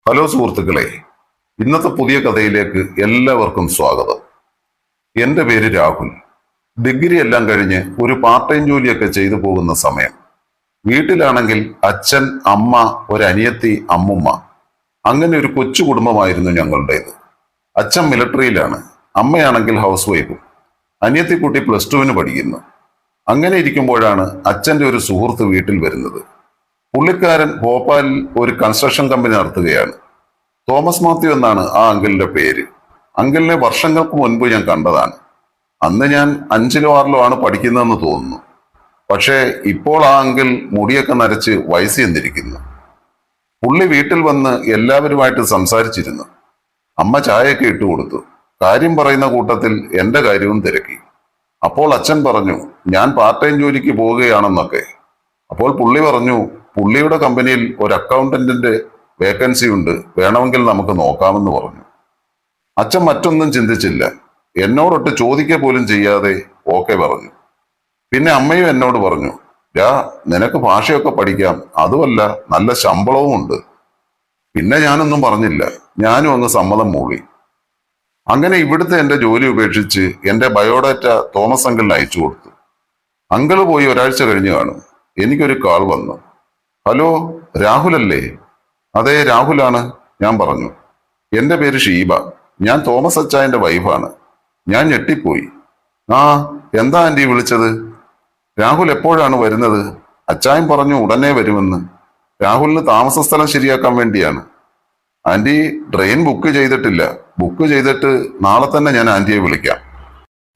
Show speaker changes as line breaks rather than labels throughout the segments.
Hello സുഹൃത്തുക്കളെ, ഇന്നത്തെ പുതിയ കഥയിലേക്ക് എല്ലാവർക്കും സ്വാഗതം. എൻ്റെ പേര് രാഹുൽ. ഡിഗ്രി എല്ലാം കഴിഞ്ഞ് ഒരു പാർട്ട് ടൈം ജോലിയൊക്കെ ചെയ്തു പോകുന്ന സമയം. വീട്ടിലാണെങ്കിൽ അച്ഛൻ, അമ്മ, ഒരനിയത്തി, അമ്മുമ്മ. അങ്ങനെ ഒരു കൊച്ചു കുടുംബമായിരുന്നു ഞങ്ങളുടേത്. അച്ഛൻ മിലിട്ടറിയിലാണ്, അമ്മയാണെങ്കിൽ ഹൗസ് വൈഫും. അനിയത്തിക്കുട്ടി +2 പഠിക്കുന്നു. അങ്ങനെ ഇരിക്കുമ്പോഴാണ് അച്ഛൻ്റെ ഒരു സുഹൃത്ത് വീട്ടിൽ വരുന്നത്. പുള്ളിക്കാരൻ ഭോപ്പാലിൽ ഒരു കൺസ്ട്രക്ഷൻ കമ്പനി നടത്തുകയാണ്. തോമസ് മാത്യു എന്നാണ് ആ അങ്കിളിന്റെ പേര്. അങ്കിളിനെ വർഷങ്ങൾക്ക് മുൻപ് ഞാൻ കണ്ടതാണ്. അന്ന് ഞാൻ 5ലോ 6ലോ ആണ് പഠിക്കുന്നതെന്ന് തോന്നുന്നു. പക്ഷേ ഇപ്പോൾ ആ അങ്കിൾ മുടിയൊക്കെ നരച്ച് വയസ്സ് ചെന്നിരിക്കുന്നു. പുള്ളി വീട്ടിൽ വന്ന് എല്ലാവരുമായിട്ട് സംസാരിച്ചിരുന്നു. അമ്മ ചായയൊക്കെ ഇട്ടു കൊടുത്തു. കാര്യം പറയുന്ന കൂട്ടത്തിൽ എൻ്റെ കാര്യവും തിരക്കി. അപ്പോൾ അച്ഛൻ പറഞ്ഞു, ഞാൻ പാർട്ട് ടൈം ജോലിക്ക് പോവുകയാണെന്നൊക്കെ. അപ്പോൾ പുള്ളി പറഞ്ഞു, പുള്ളിയുടെ കമ്പനിയിൽ ഒരു അക്കൗണ്ടന്റിന്റെ വേക്കൻസി ഉണ്ട്, വേണമെങ്കിൽ നമുക്ക് നോക്കാമെന്ന് പറഞ്ഞു. അച്ഛൻ മറ്റൊന്നും ചിന്തിച്ചില്ല. എന്നോടൊട്ട് ചോദിക്കുക പോലും ചെയ്യാതെ ഓക്കെ പറഞ്ഞു. പിന്നെ അമ്മയും എന്നോട് പറഞ്ഞു, നിനക്ക് ഭാഷയൊക്കെ പഠിക്കാം, അതുമല്ല നല്ല ശമ്പളവും ഉണ്ട്. പിന്നെ ഞാനൊന്നും പറഞ്ഞില്ല. ഞാനും അങ്ങ് സമ്മതം മൂളി. അങ്ങനെ ഇവിടുത്തെ എൻ്റെ ജോലി ഉപേക്ഷിച്ച് എൻ്റെ ബയോഡാറ്റ തോമസ് അങ്കിളിന് അയച്ചു കൊടുത്തു. അങ്കിള് പോയി ഒരാഴ്ച കഴിഞ്ഞ് കാണും. എനിക്കൊരു കാൾ വന്നു. ഹലോ, രാഹുലല്ലേ? അതെ, രാഹുലാണ്. ഞാൻ പറഞ്ഞു, എൻ്റെ പേര് ഷീബ. ഞാൻ തോമസ് അച്ചായന്റെ വൈഫാണ്. ഞാൻ ഞെട്ടിപ്പോയി. ആ, എന്താ ആന്റി വിളിച്ചത്? രാഹുൽ എപ്പോഴാണ് വരുന്നത്? അച്ചായൻ പറഞ്ഞു ഉടനെ വരുമെന്ന്. രാഹുലിന് താമസ സ്ഥലം ശരിയാക്കാൻ വേണ്ടിയാണ്. ആന്റി, ട്രെയിൻ ബുക്ക് ചെയ്തിട്ടില്ല. ബുക്ക് ചെയ്തിട്ട് നാളെ തന്നെ ഞാൻ ആന്റിയെ വിളിക്കാം.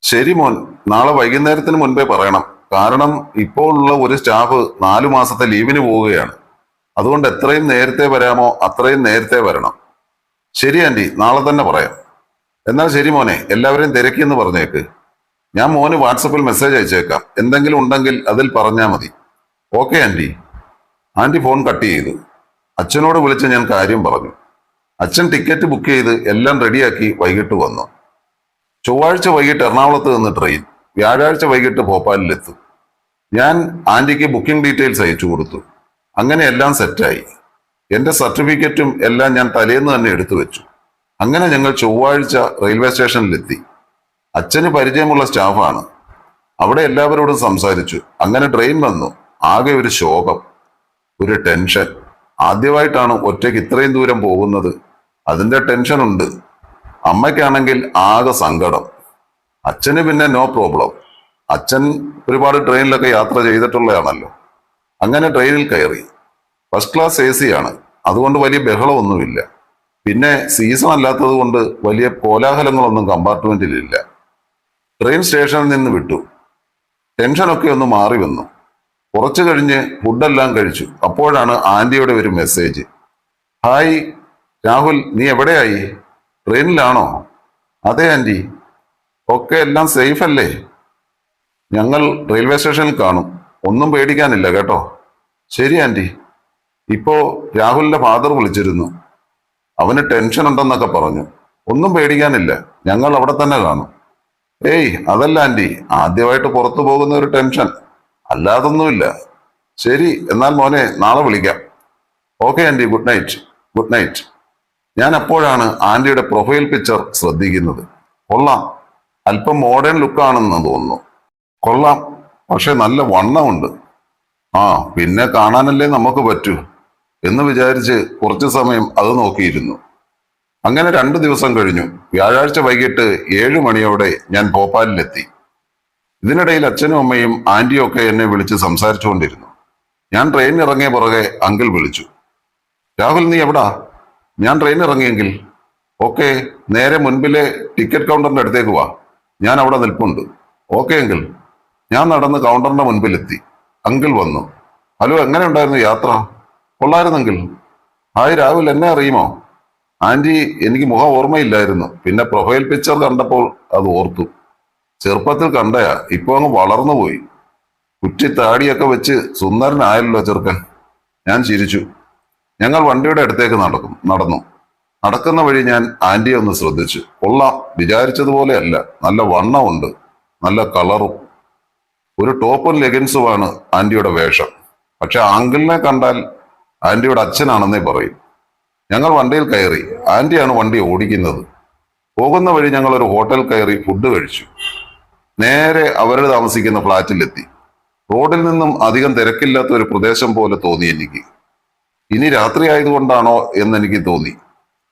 ശരി മോൻ, നാളെ വൈകുന്നേരത്തിന് മുൻപേ പറയണം. കാരണം ഇപ്പോൾ ഉള്ള ഒരു സ്റ്റാഫ് 4 മാസത്തെ ലീവിന് പോവുകയാണ്. അതുകൊണ്ട് എത്രയും നേരത്തെ വരാമോ അത്രയും നേരത്തെ വരണം. ശരി ആന്റി, നാളെ തന്നെ പറയാം. എന്നാൽ ശരി മോനെ, എല്ലാവരെയും തിരക്കിയെന്ന് പറഞ്ഞേക്ക്. ഞാൻ മോന് വാട്സപ്പിൽ മെസ്സേജ് അയച്ചേക്കാം. എന്തെങ്കിലും ഉണ്ടെങ്കിൽ അതിൽ പറഞ്ഞാൽ മതി. Okay aunty. Aunty phone cut ചെയ്തു. അച്ഛനോട് വിളിച്ച് ഞാൻ കാര്യം പറഞ്ഞു. അച്ഛൻ ടിക്കറ്റ് ബുക്ക് ചെയ്ത് എല്ലാം റെഡിയാക്കി വൈകിട്ട് വന്നു. ചൊവ്വാഴ്ച വൈകിട്ട് എറണാകുളത്ത് നിന്ന് ട്രെയിൻ. വ്യാഴാഴ്ച വൈകിട്ട് ഭോപ്പാലിലെത്തും. ഞാൻ ആന്റിക്ക് ബുക്കിംഗ് ഡീറ്റെയിൽസ് അയച്ചു കൊടുത്തു. അങ്ങനെ എല്ലാം സെറ്റായി. എൻ്റെ സർട്ടിഫിക്കറ്റും എല്ലാം ഞാൻ തലേന്ന് തന്നെ എടുത്തു വെച്ചു. അങ്ങനെ ഞങ്ങൾ ചൊവ്വാഴ്ച റെയിൽവേ സ്റ്റേഷനിലെത്തി. അച്ഛന് പരിചയമുള്ള സ്റ്റാഫാണ്. അവിടെ എല്ലാവരോടും സംസാരിച്ചു. അങ്ങനെ ട്രെയിൻ വന്നു. ആകെ ഒരു ശോകം, ഒരു ടെൻഷൻ. ആദ്യമായിട്ടാണ് ഒറ്റയ്ക്ക് ഇത്രയും ദൂരം പോകുന്നത്. അതിന്റെ ടെൻഷൻ ഉണ്ട്. അമ്മയ്ക്കാണെങ്കിൽ ആകെ സങ്കടം. അച്ഛന് പിന്നെ നോ പ്രോബ്ലം. അച്ഛൻ ഒരുപാട് ട്രെയിനിലൊക്കെ യാത്ര ചെയ്തിട്ടുള്ളതാണല്ലോ. അങ്ങനെ ട്രെയിനിൽ കയറി. ഫസ്റ്റ് ക്ലാസ് AC ആണ്. അതുകൊണ്ട് വലിയ ബഹളമൊന്നുമില്ല. പിന്നെ സീസൺ അല്ലാത്തത് കൊണ്ട് വലിയ കോലാഹലങ്ങളൊന്നും കമ്പാർട്ട്മെന്റിലില്ല. ട്രെയിൻ സ്റ്റേഷനിൽ നിന്ന് വിട്ടു. ടെൻഷനൊക്കെ ഒന്ന് മാറി വന്നു. കുറച്ചു കഴിഞ്ഞ് ഫുഡെല്ലാം കഴിച്ചു. അപ്പോഴാണ് ആന്റിയുടെ ഒരു മെസ്സേജ്. ഹായ് രാഹുൽ, നീ എവിടെയായി? ട്രെയിനിലാണോ? അതെ ആന്റി. ഒക്കെ എല്ലാം സേഫ് അല്ലേ? ഞങ്ങൾ റെയിൽവേ സ്റ്റേഷനിൽ കാണും. ഒന്നും പേടിക്കാനില്ല കേട്ടോ. ശരി ആന്റി. ഇപ്പോ രാഹുലിന്റെ ഫാദർ വിളിച്ചിരുന്നു. അവന് ടെൻഷൻ ഉണ്ടെന്നൊക്കെ പറഞ്ഞു. ഒന്നും പേടിക്കാനില്ല, ഞങ്ങൾ അവിടെ തന്നെ കാണും. ഏയ് അതല്ല ആന്റി, ആദ്യമായിട്ട് പുറത്തു പോകുന്ന ഒരു ടെൻഷൻ, അല്ലാതൊന്നുമില്ല. ശരി, എന്നാൽ മോനെ നാളെ വിളിക്കാം. Okay aunty, good night. Good night. ഞാൻ അപ്പോഴാണ് ആന്റിയുടെ പ്രൊഫൈൽ പിക്ചർ ശ്രദ്ധിക്കുന്നത്. കൊള്ളാം, അല്പം മോഡേൺ ലുക്കാണെന്ന് തോന്നുന്നു. കൊള്ളാം, പക്ഷെ നല്ല വണ്ണമുണ്ട്. ആ, പിന്നെ കാണാനല്ലേ നമുക്ക് പറ്റൂ എന്ന് വിചാരിച്ച് കുറച്ചു സമയം അത് നോക്കിയിരുന്നു. അങ്ങനെ 2 ദിവസം കഴിഞ്ഞു. വ്യാഴാഴ്ച വൈകിട്ട് 7 മണിയോടെ ഞാൻ ഭോപ്പാലിലെത്തി. ഇതിനിടയിൽ അച്ഛനും അമ്മയും ആന്റിയും ഒക്കെ എന്നെ വിളിച്ച് സംസാരിച്ചുകൊണ്ടിരുന്നു. ഞാൻ ട്രെയിൻ ഇറങ്ങിയ പുറകെ അങ്കിൾ വിളിച്ചു. രാഹുൽ, നീ എവിടാ? ഞാൻ ട്രെയിൻ ഇറങ്ങിയെങ്കിൽ. ഓക്കെ, നേരെ മുൻപിലെ ടിക്കറ്റ് കൗണ്ടറിന്റെ അടുത്തേക്ക് വാ. ഞാൻ അവിടെ നിൽപ്പുണ്ട്. Okay uncle. ഞാൻ നടന്ന് കൗണ്ടറിന്റെ മുൻപിലെത്തി. അങ്കിൾ വന്നു. ഹലോ, എങ്ങനെ ഉണ്ടായിരുന്നു യാത്ര? കൊള്ളായിരുന്നെങ്കിൽ. ഹായ് രാഹുൽ, എന്നെ അറിയുമോ? ആന്റി, എനിക്ക് മുഖം ഓർമ്മയില്ലായിരുന്നു. പിന്നെ പ്രൊഫൈൽ പിക്ചർ കണ്ടപ്പോൾ അത് ഓർത്തു. ചെറുപ്പത്തിൽ കണ്ടയാ, ഇപ്പൊ അങ്ങ് വളർന്നുപോയി. കുറ്റി താടിയൊക്കെ വെച്ച് സുന്ദരനായല്ലോ ചെറുക്കൻ. ഞാൻ ചിരിച്ചു. ഞങ്ങൾ വണ്ടിയുടെ അടുത്തേക്ക് നടന്നു. നടക്കുന്ന വഴി ഞാൻ ആന്റിയെ ഒന്ന് ശ്രദ്ധിച്ചു. കൊള്ളാം, വിചാരിച്ചതുപോലെയല്ല. നല്ല വണ്ണമുണ്ട്, നല്ല കളറും. ഒരു ടോപ്പും ലെഗിൻസുമാണ് ആന്റിയുടെ വേഷം. പക്ഷെ അങ്കിളിനെ കണ്ടാൽ ആന്റിയുടെ അച്ഛനാണെന്നേ പറയും. ഞങ്ങൾ വണ്ടിയിൽ കയറി. ആന്റിയാണ് വണ്ടി ഓടിക്കുന്നത്. പോകുന്ന വഴി ഞങ്ങൾ ഒരു ഹോട്ടൽ കയറി ഫുഡ് കഴിച്ചു. നേരെ അവർ താമസിക്കുന്ന ഫ്ലാറ്റിലെത്തി. റോഡിൽ നിന്നും അധികം തിരക്കില്ലാത്ത ഒരു പ്രദേശം പോലെ തോന്നി എനിക്ക്. ഇനി രാത്രി ആയതുകൊണ്ടാണോ എന്നെനിക്ക് തോന്നി.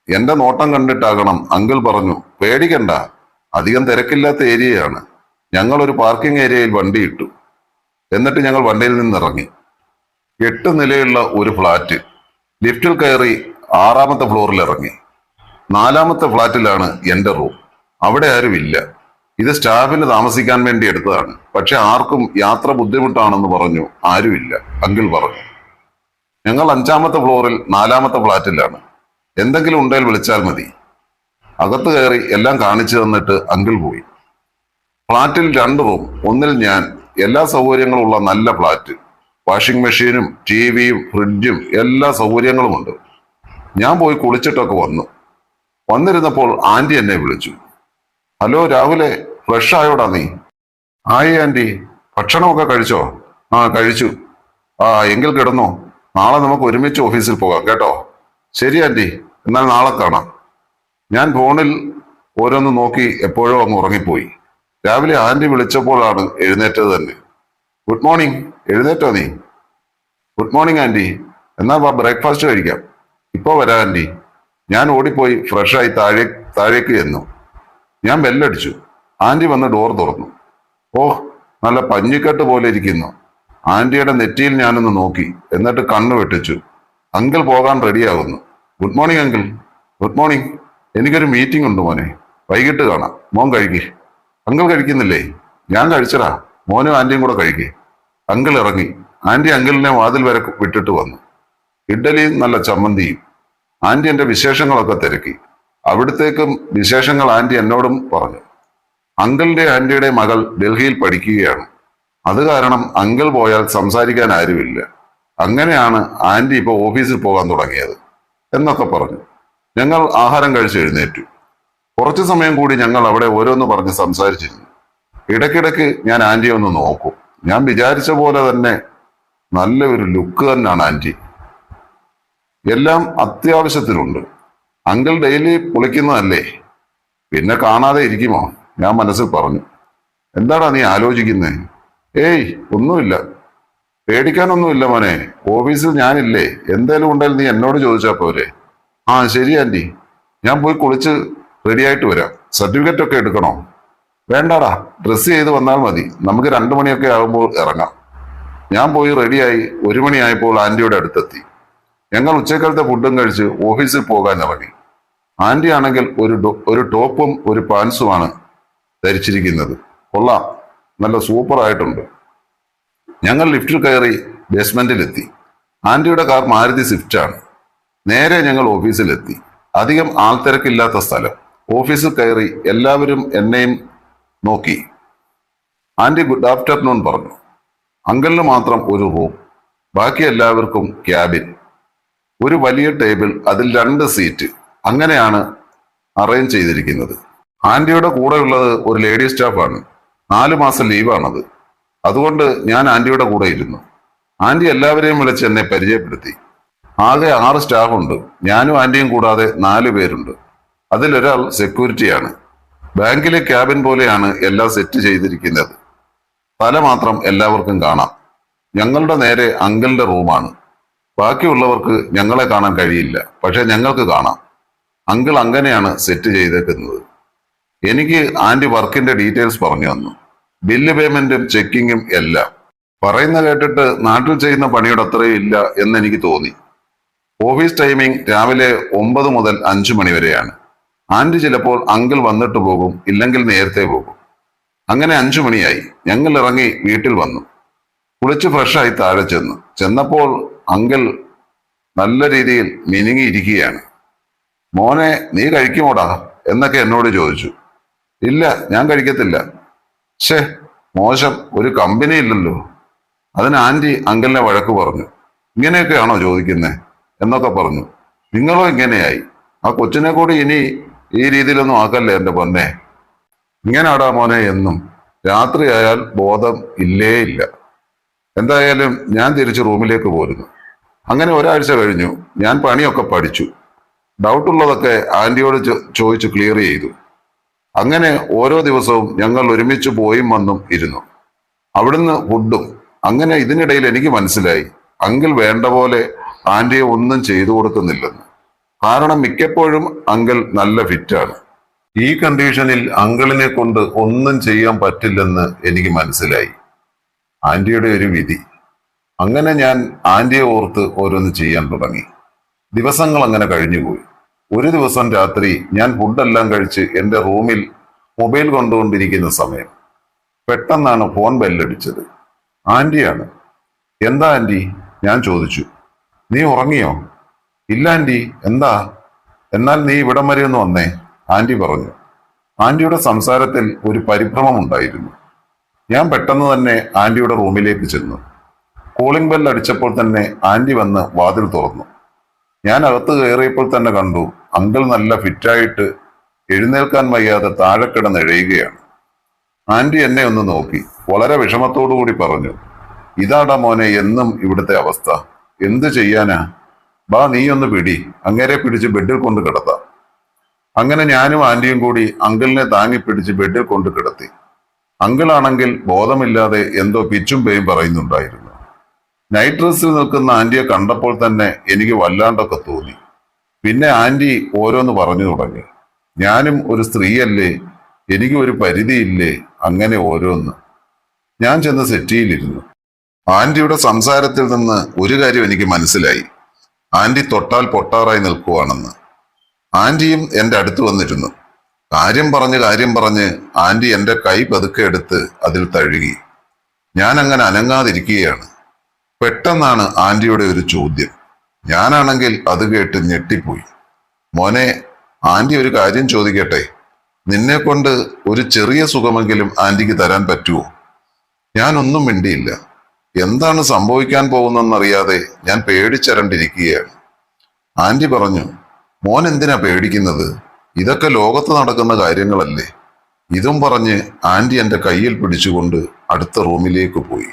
എന്റെ നോട്ടം കണ്ടിട്ടാകണം അങ്കിൾ പറഞ്ഞു, പേടിക്കണ്ട, അധികം തിരക്കില്ലാത്ത ഏരിയയാണ്. ഞങ്ങൾ ഒരു പാർക്കിംഗ് ഏരിയയിൽ വണ്ടി ഇട്ടു. എന്നിട്ട് ഞങ്ങൾ വണ്ടിയിൽ നിന്നിറങ്ങി. 8 നിലയുള്ള ഒരു ഫ്ലാറ്റ്. ലിഫ്റ്റിൽ കയറി 6ാമത്തെ ഫ്ലോറിൽ ഇറങ്ങി. 4ാമത്തെ ഫ്ലാറ്റിലാണ് എന്റെ റൂം. അവിടെ ആരുമില്ല. ഇത് സ്റ്റാഫിന് താമസിക്കാൻ വേണ്ടി എടുത്തതാണ്. പക്ഷെ ആർക്കും യാത്ര ബുദ്ധിമുട്ടാണെന്ന് പറഞ്ഞു ആരുമില്ല, അങ്കിൾ പറഞ്ഞു. ഞങ്ങൾ 5ാമത്തെ ഫ്ലോറിൽ 4ാമത്തെ ഫ്ലാറ്റിലാണ്. എന്തെങ്കിലും ഉണ്ടെങ്കിൽ വിളിച്ചാൽ മതി. അകത്ത് കയറി എല്ലാം കാണിച്ചു തന്നിട്ട് അങ്കിൾ പോയി. ഫ്ലാറ്റിൽ 2 റൂം. ഒന്നിൽ ഞാൻ. എല്ലാ സൗകര്യങ്ങളും ഉള്ള നല്ല ഫ്ലാറ്റ്. വാഷിംഗ് മെഷീനും ടിവിയും ഫ്രിഡ്ജും എല്ലാ സൗകര്യങ്ങളുമുണ്ട്. ഞാൻ പോയി കുളിച്ചിട്ടൊക്കെ വന്നു. വന്നിരുന്നപ്പോൾ ആന്റി എന്നെ വിളിച്ചു. ഹലോ രാഹുലെ, ഫ്രഷ് ആയോടാ നീ? ആയി ആന്റി. ഭക്ഷണമൊക്കെ കഴിച്ചോ? ആ കഴിച്ചു. ആ എങ്കിൽ കിടന്നോ. നാളെ നമുക്ക് ഒരുമിച്ച് ഓഫീസിൽ പോകാം കേട്ടോ. ശരി ആന്റി, എന്നാൽ നാളെ കാണാം. ഞാൻ ഫോണിൽ ഓരോന്ന് നോക്കി എപ്പോഴോ അങ്ങ് ഉറങ്ങിപ്പോയി. രാവിലെ ആന്റി വിളിച്ചപ്പോഴാണ് എഴുന്നേറ്റത് തന്നെ. Good morning. എഴുന്നേറ്റോ നീ? Good morning aunty. എന്നാൽ വാ ബ്രേക്ക്ഫാസ്റ്റ് കഴിക്കാം. ഇപ്പോ വരാം ആന്റി. ഞാൻ ഓടിപ്പോയി ഫ്രഷായി താഴേക്ക് ചെന്നു. ഞാൻ ബെല്ലടിച്ചു. ആന്റി വന്ന് ഡോർ തുറന്നു. ഓഹ്, നല്ല പഞ്ഞിക്കെട്ട് പോലെ ഇരിക്കുന്നു. ആന്റിയുടെ നെറ്റിയിൽ ഞാനൊന്ന് നോക്കി. എന്നിട്ട് കണ്ണു വെട്ടിച്ചു. അങ്കിൾ പോകാൻ റെഡിയാകുന്നു. Good morning uncle. Good morning. എനിക്കൊരു മീറ്റിംഗ് ഉണ്ട് മോനെ. വൈകിട്ട് കാണാം. മോൻ കഴിക്കേ. അങ്കിൾ കഴിക്കുന്നില്ലേ? ഞാൻ കഴിച്ചടാ. മോനും ആന്റിയും കൂടെ കഴിക്കേ. അങ്കിൾ ഇറങ്ങി. ആന്റി അങ്കിളിനെ വാതിൽ വരെ വിട്ടിട്ട് വന്നു. ഇഡ്ഡലിയും നല്ല ചമ്മന്തിയും. ആന്റി എന്റെ വിശേഷങ്ങളൊക്കെ തിരക്കി. അവിടത്തേക്കും വിശേഷങ്ങൾ ആന്റി എന്നോടും പറഞ്ഞു. അങ്കിളിന്റെ ആന്റിയുടെ മകൾ ഡൽഹിയിൽ പഠിക്കുകയാണ്. അത് കാരണം അങ്കിൾ പോയാൽ സംസാരിക്കാൻ ആരുമില്ല. അങ്ങനെയാണ് ആന്റി ഇപ്പോൾ ഓഫീസിൽ പോകാൻ തുടങ്ങിയത് എന്നൊക്കെ പറഞ്ഞു. ഞങ്ങൾ ആഹാരം കഴിച്ച് എഴുന്നേറ്റു. കുറച്ചു സമയം കൂടി ഞങ്ങൾ അവിടെ ഓരോന്ന് പറഞ്ഞ് സംസാരിച്ചിരുന്നു. ഇടയ്ക്കിടയ്ക്ക് ഞാൻ ആന്റിയെ ഒന്ന് നോക്കും. ഞാൻ വിചാരിച്ച പോലെ തന്നെ നല്ല ഒരു ലുക്ക് തന്നെയാണ് ആന്റി. എല്ലാം അത്യാവശ്യത്തിനുണ്ട്. അങ്കിൾ ഡെയിലി കുളിക്കുന്നതല്ലേ, പിന്നെ കാണാതെ ഇരിക്കുമോ? ഞാൻ മനസ്സിൽ പറഞ്ഞു. എന്താടാ നീ ആലോചിക്കുന്നേ? ഏയ് ഒന്നുമില്ല. പേടിക്കാനൊന്നുമില്ല മോനെ. ഓഫീസിൽ ഞാനില്ലേ. എന്തേലും ഉണ്ടെങ്കിൽ നീ എന്നോട് ചോദിച്ചാൽ പോരെ. ആ ശരി ആന്റി. ഞാൻ പോയി കുളിച്ച് റെഡിയായിട്ട് വരാം. സർട്ടിഫിക്കറ്റ് ഒക്കെ എടുക്കണോ? വേണ്ടാടാ, ഡ്രസ്സ് ചെയ്ത് വന്നാൽ മതി. നമുക്ക് 2 മണിയൊക്കെ ആകുമ്പോൾ ഇറങ്ങാം. ഞാൻ പോയി റെഡിയായി 1 മണിയായപ്പോൾ ആന്റിയുടെ അടുത്തെത്തി. ഞങ്ങൾ ഉച്ചക്കാലത്തെ ഫുഡും കഴിച്ച് ഓഫീസിൽ പോകാൻ ഇറങ്ങി. ആന്റി ആണെങ്കിൽ ഒരു ടോപ്പും ഒരു പാൻസുമാണ് ധരിച്ചിരിക്കുന്നത്. കൊള്ളാം, നല്ല സൂപ്പർ ആയിട്ടുണ്ട്. ഞങ്ങൾ ലിഫ്റ്റിൽ കയറി ബേസ്മെന്റിലെത്തി. ആന്റിയുടെ കാർ മാരുതി സ്വിഫ്റ്റ് ആണ്. നേരെ ഞങ്ങൾ ഓഫീസിലെത്തി. അധികം ആൾത്തിരക്കില്ലാത്ത സ്ഥലം. ഓഫീസിൽ കയറി എല്ലാവരും എന്നെയും നോക്കി. ആന്റി ഗുഡ് ആഫ്റ്റർനൂൺ പറഞ്ഞു. അങ്കിളിന് മാത്രം ഒരു റൂം, ബാക്കി എല്ലാവർക്കും ക്യാബിൻ. ഒരു വലിയ ടേബിൾ, അതിൽ 2 സീറ്റ്. അങ്ങനെയാണ് അറേഞ്ച് ചെയ്തിരിക്കുന്നത്. ആന്റിയുടെ കൂടെ ഉള്ളത് ഒരു ലേഡി സ്റ്റാഫാണ്. 4 മാസം ലീവാണത്. അതുകൊണ്ട് ഞാൻ ആന്റിയുടെ കൂടെ ഇരുന്നു. ആന്റി എല്ലാവരെയും വിളിച്ച് എന്നെ പരിചയപ്പെടുത്തി. ആകെ 6 സ്റ്റാഫുണ്ട്. ഞാനും ആന്റിയും കൂടാതെ 4 പേരുണ്ട്. അതിലൊരാൾ സെക്യൂരിറ്റിയാണ്. ബാങ്കിലെ ക്യാബിൻ പോലെയാണ് എല്ലാം സെറ്റ് ചെയ്തിരിക്കുന്നത്. തല മാത്രം എല്ലാവർക്കും കാണാം. ഞങ്ങളുടെ നേരെ അങ്കിളിന്റെ റൂമാണ്. ബാക്കിയുള്ളവർക്ക് ഞങ്ങളെ കാണാൻ കഴിയില്ല, പക്ഷെ ഞങ്ങൾക്ക് കാണാം. അങ്കിൾ അങ്ങനെയാണ് സെറ്റ് ചെയ്തേക്കുന്നത്. എനിക്ക് ആന്റി വർക്കിന്റെ ഡീറ്റെയിൽസ് പറഞ്ഞു തന്നു. ബില്ല് പേയ്മെന്റും ചെക്കിങ്ങും എല്ലാം. പറയുന്ന കേട്ടിട്ട് നാട്ടിൽ ചെയ്യുന്ന പണിയുടെ അത്രയും ഇല്ല എന്നെനിക്ക് തോന്നി. ഓഫീസ് ടൈമിംഗ് രാവിലെ 9 മുതൽ 5 മണി വരെയാണ്. ആന്റി ചിലപ്പോൾ അങ്കിൾ വന്നിട്ട് പോകും, ഇല്ലെങ്കിൽ നേരത്തെ പോകും. അങ്ങനെ 5 മണിയായി. ഞങ്ങൾ ഇറങ്ങി വീട്ടിൽ വന്നു. കുളിച്ച് ഫ്രഷായി താഴെ ചെന്നപ്പോൾ അങ്കിൾ നല്ല രീതിയിൽ മിനുങ്ങിയിരിക്കുകയാണ്. മോനെ നീ കഴിക്കുമോടാ എന്നൊക്കെ എന്നോട് ചോദിച്ചു. ഇല്ല, ഞാൻ കഴിക്കത്തില്ല. ഷേ, മോശം, ഒരു കമ്പനി ഇല്ലല്ലോ. അതിന് ആന്റി അങ്കിളിനെ വഴക്ക് പറഞ്ഞു. ഇങ്ങനെയൊക്കെയാണോ ചോദിക്കുന്നേ എന്നൊക്കെ പറഞ്ഞു. നിങ്ങളോ ഇങ്ങനെയായി. ആ കൊച്ചിനെ കൂടി ഇനി ഈ രീതിയിലൊന്നും ആക്കല്ലേ എന്റെ പൊന്നെ. ഇങ്ങനാടാ മോനെ എന്നും. രാത്രിയായാൽ ബോധം ഇല്ലേ ഇല്ല. എന്തായാലും ഞാൻ തിരിച്ച് റൂമിലേക്ക് പോരുന്നു. അങ്ങനെ ഒരാഴ്ച കഴിഞ്ഞു. ഞാൻ പണിയൊക്കെ പഠിച്ചു. ഡൗട്ടുള്ളതൊക്കെ ആന്റിയോട് ചോദിച്ച് ക്ലിയർ ചെയ്തു. അങ്ങനെ ഓരോ ദിവസവും ഞങ്ങൾ ഒരുമിച്ച് പോയും വന്നും ഇരുന്നു. അവിടുന്ന് ഫുഡും. അങ്ങനെ ഇതിനിടയിൽ എനിക്ക് മനസ്സിലായി അങ്കിൾ വേണ്ട പോലെ ആന്റിയെ ഒന്നും ചെയ്തു കൊടുക്കുന്നില്ലെന്ന്. കാരണം മിക്കപ്പോഴും അങ്കിൾ നല്ല ഫിറ്റാണ്. ഈ കണ്ടീഷനിൽ അങ്കിളിനെ കൊണ്ട് ഒന്നും ചെയ്യാൻ പറ്റില്ലെന്ന് എനിക്ക് മനസ്സിലായി. ആന്റിയുടെ ഒരു വിധി. അങ്ങനെ ഞാൻ ആന്റിയെ ഓർത്ത് ഓരോന്ന് ചെയ്യാൻ തുടങ്ങി. ദിവസങ്ങൾ അങ്ങനെ കഴിഞ്ഞുപോയി. ഒരു ദിവസം രാത്രി ഞാൻ ഫുഡെല്ലാം കഴിച്ച് എൻ്റെ റൂമിൽ മൊബൈൽ കൊണ്ടുകൊണ്ടിരിക്കുന്ന സമയം പെട്ടെന്നാണ് ഫോൺ ബെല്ലടിച്ചത്. ആന്റിയാണ്. എന്താ ആന്റി? ഞാൻ ചോദിച്ചു. നീ ഉറങ്ങിയോ? ഇല്ല ആന്റി. എന്താ? എന്നാൽ നീ ഇവിടം വരെ ഒന്ന് വന്നേ, ആന്റി പറഞ്ഞു. ആന്റിയുടെ സംസാരത്തിൽ ഒരു പരിഭ്രമം ഉണ്ടായിരുന്നു. ഞാൻ പെട്ടെന്ന് തന്നെ ആന്റിയുടെ റൂമിലേക്ക് ചെന്നു. കോളിംഗ് ബെൽ അടിച്ചപ്പോൾ തന്നെ ആന്റി വന്ന് വാതിൽ തുറന്നു. ഞാൻ അകത്ത് കയറിയപ്പോൾ തന്നെ കണ്ടു അങ്കിൾ നല്ല ഫിറ്റായിട്ട് എഴുന്നേൽക്കാൻ വയ്യാതെ താഴെ കിടന്ന് എഴയുകയാണ്. ആന്റി എന്നെ ഒന്ന് നോക്കി വളരെ വിഷമത്തോടു കൂടി പറഞ്ഞു, ഇതാടാ മോനെ എന്നും ഇവിടുത്തെ അവസ്ഥ. എന്ത് ചെയ്യാനാ? ബാ നീ ഒന്ന് പിടി, അങ്ങേരെ പിടിച്ച് ബെഡിൽ കൊണ്ട് കിടത്താം. അങ്ങനെ ഞാനും ആന്റിയും കൂടി അങ്കിളിനെ താങ്ങി പിടിച്ച് ബെഡിൽ കൊണ്ട് കിടത്തി. അങ്കിളാണെങ്കിൽ ബോധമില്ലാതെ എന്തോ പിച്ചും പേയും പറയുന്നുണ്ടായിരുന്നു. നൈറ്റ് ഡ്രസ്സിൽ നിൽക്കുന്ന ആന്റിയെ കണ്ടപ്പോൾ തന്നെ എനിക്ക് വല്ലാണ്ടൊക്കെ തോന്നി. പിന്നെ ആന്റി ഓരോന്ന് പറഞ്ഞു തുടങ്ങി. ഞാനും ഒരു സ്ത്രീയല്ലേ, എനിക്ക് ഒരു പരിധിയില്ലേ, അങ്ങനെ ഓരോന്ന്. ഞാൻ ചെന്ന് സെറ്റിയിലിരുന്നു. ആന്റിയുടെ സംസാരത്തിൽ നിന്ന് ഒരു കാര്യം എനിക്ക് മനസ്സിലായി. ആന്റി തൊട്ടാൽ പൊട്ടാറായി നിൽക്കുവാണെന്ന്. ആന്റിയും എൻ്റെ അടുത്ത് വന്നിരുന്നു. കാര്യം പറഞ്ഞ് ആന്റി എൻ്റെ കൈ പതുക്കെ എടുത്ത് അതിൽ തഴുകി. ഞാൻ അങ്ങനെ അനങ്ങാതിരിക്കുകയാണ്. പെട്ടെന്നാണ് ആന്റിയുടെ ഒരു ചോദ്യം. ഞാനാണെങ്കിൽ അത് കേട്ട് ഞെട്ടിപ്പോയി. മോനെ, ആന്റി ഒരു കാര്യം ചോദിക്കട്ടെ? നിന്നെ കൊണ്ട് ഒരു ചെറിയ സുഖമെങ്കിലും ആന്റിക്ക് തരാൻ പറ്റുമോ? ഞാനൊന്നും മിണ്ടിയില്ല. എന്താണ് സംഭവിക്കാൻ പോകുന്നതെന്നറിയാതെ ഞാൻ പേടിച്ചരണ്ടിരിക്കുകയാണ്. ആന്റി പറഞ്ഞു, മോൻ എന്തിനാ പേടിക്കുന്നത്? ഇതൊക്കെ ലോകത്ത് നടക്കുന്ന കാര്യങ്ങളല്ലേ. ഇതും പറഞ്ഞ് ആന്റി എൻ്റെ കയ്യിൽ പിടിച്ചുകൊണ്ട് അടുത്ത റൂമിലേക്ക് പോയി.